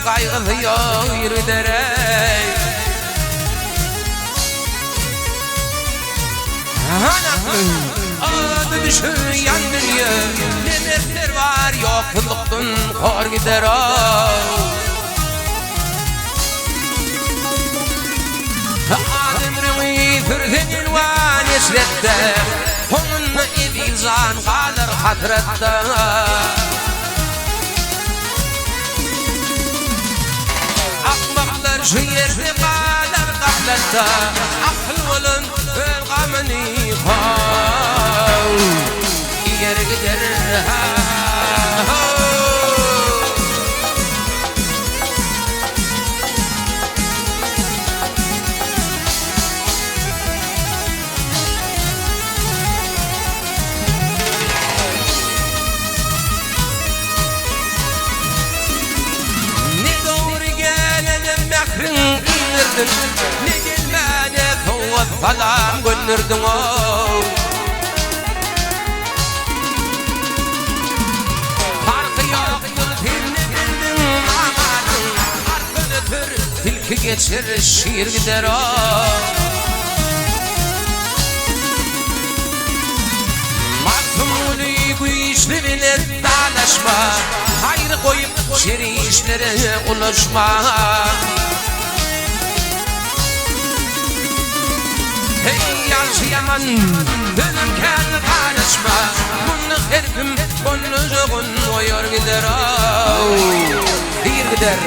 kaygılıyor yürüderek. Adı düşüyen dünya, ne dertler var yokluktan kor gider Ademrimi türdenin van esrette, konunna edilzan kalır hatratta. Akmaklar şu yerde kalır gafletta, akıl olun ön gamını hav, yer gider ne gelmene tovat falan gönlürdün farkı yoktur filmle bildin amadın arkını tür tilki geçir şiir gider Masumunu bu işle bilir dalaşma hayrı koyup şeri işlere ulaşma Hey yaşayaman dönümken karışma Bunu herkim bonucuğun oyor gider Bir gider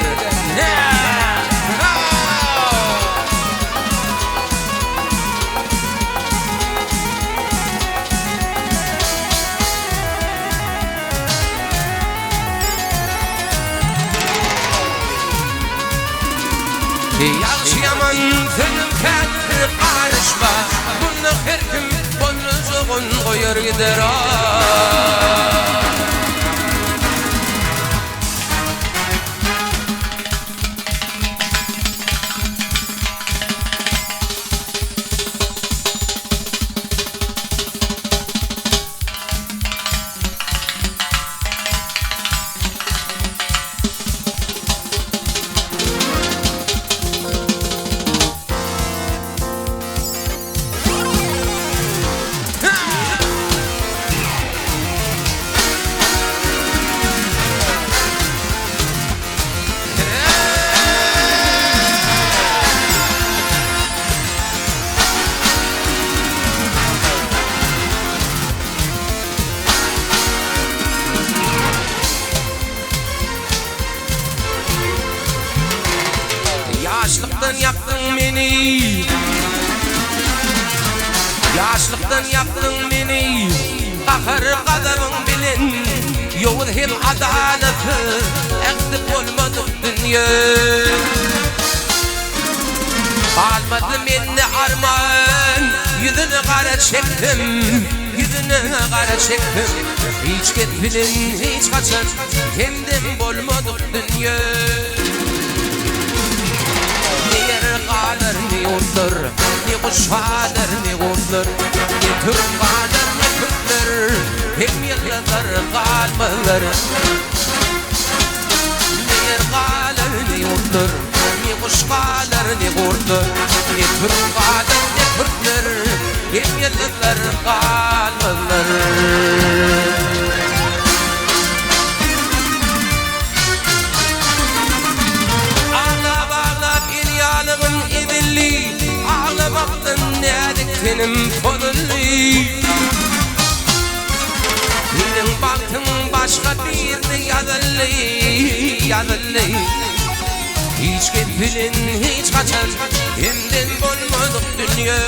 Yaşayaman dönümken karışma Bunu herkim bonucuğun koyar gider Yaşlıktan yaktın beni Yaşlıktan yaktın beni Kahır kadavın bilin Yol hep adaletı Ekdip olmadık dünya Almadı beni armağan Yüzünü kara çektim Yüzünü kara çektim Hiç gitmedin hiç kaçın Kendim olmadık dünya Kalır ne yurtlar, ne kuş kalır ne yurtlar Ne Türk kalır ne Kürtler, hem yıllar kalmalar Ne yer kalır ne yurtlar, ne kuş kalır ne yurtlar Ne Türk kalır ne Kürtler, hem yıllar kalmalar Ağlamaktan nedik benim fodulli Benim baktım başka birdi yazılli Hiç gitbilin hiç kaçan Hemden bulmadık dünya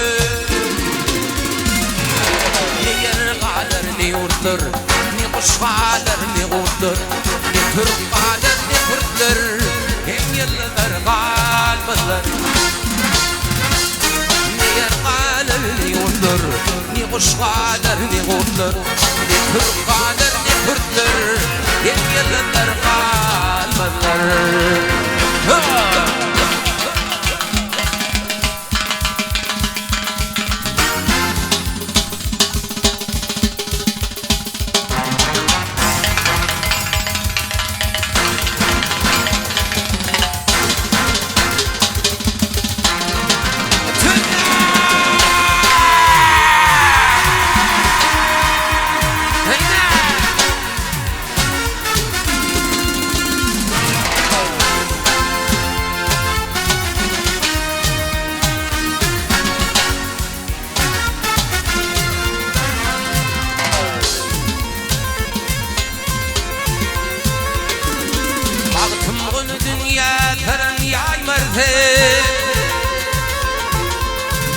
Ne yer kalır ne yurtlar Ne kuş kalır ne yurtlar Ne Türk kalır ne Kürtler Hem yıllar kalmalar Ne yurtlar, ne kuş kalır ne yurtlar Ne Türk kalır ne Kürtler Hep yıllar kalmalar الدنيا ترن يا مرثن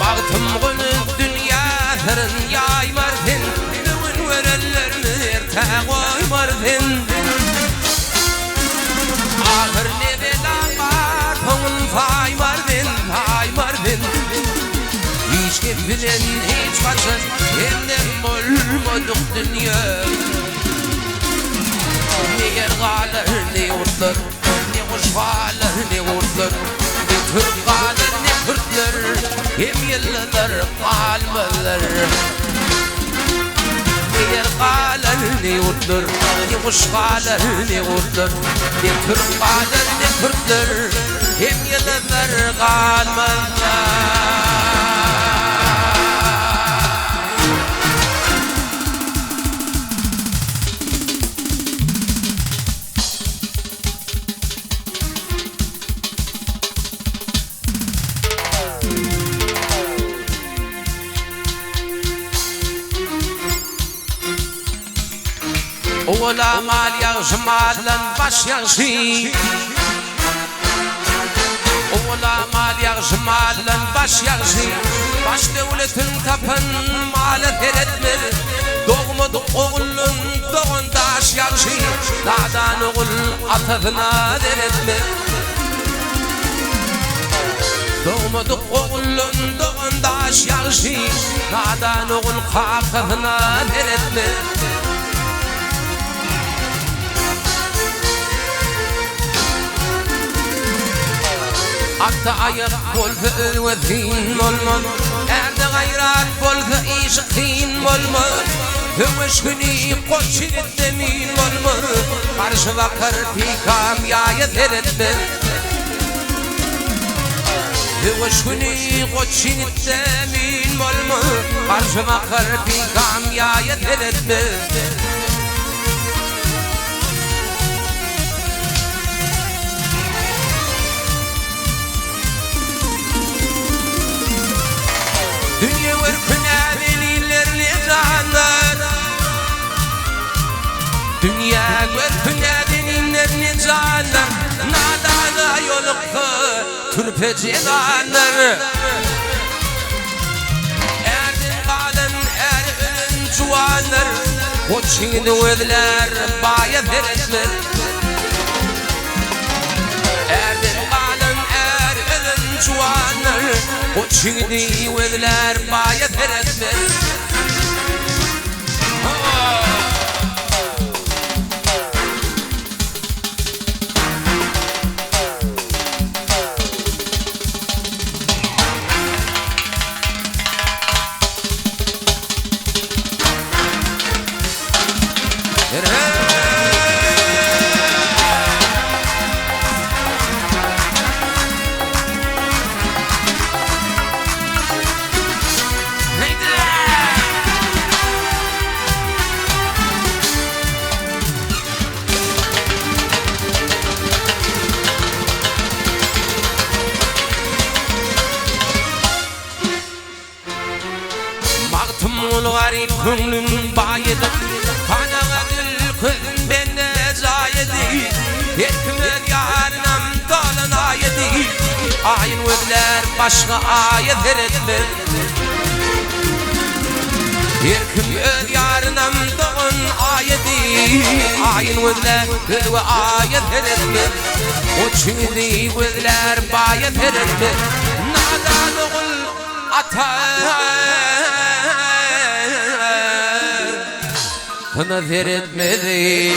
باغتم غن الدنيا ترن يا مرثن لون ورلر مرتاغوي مرثن آخر نبلا مارتون فاي مرثن hiç bilen hiç kaçın hem olmadık dünya ne yergalar ne yurtlar ne kuşfalar ne yurtlar ne Türkler ne Kürtler hem yıllar kalmalar ne yergalar ne yurtlar ne kuşfalar ne yurtlar ne Türkler ne Kürtler hem yıllar kalmalar. Ola mal yağışmalan baş yağışı Ola mal yağışmalan baş yağışı Baş devletin tapan malı teretmir Doğmadı oğlun doğundaş yağışı Dağdan oğul atadına deretmir Doğmadı oğlun doğundaş yağışı Dağdan oğul kapatına deretmir Hatta ayak bolga ödün olmaz Erde gayrat bolga işkin olmaz Hüveş günü koçin demin olmaz Karşı vakar pikam yaya teretme Hüveş günü koçin demin olmaz Karşı vakar pikam yaya teretme Dünya ırkına delilerle canlar Dünya ırkına delilerle canlar Nadana yolukta türpeci canlar Erdin kalın ergin cuanlar Koçini ödler baya veretler Erdin kalın ergin cuanlar Koçini ödler baya veretler Garip gönlüm bayıdı Bana gül kızım bende zayedi Yetmez yarınam dalın ayedi Ayın ödler başka ayet eretmez Yerkim öd yarınam dalın ayedi Ayın ödler ve ayet eretmez O çiğdi ödler bayet eretmez Nadan oğul atay Bana veretmedi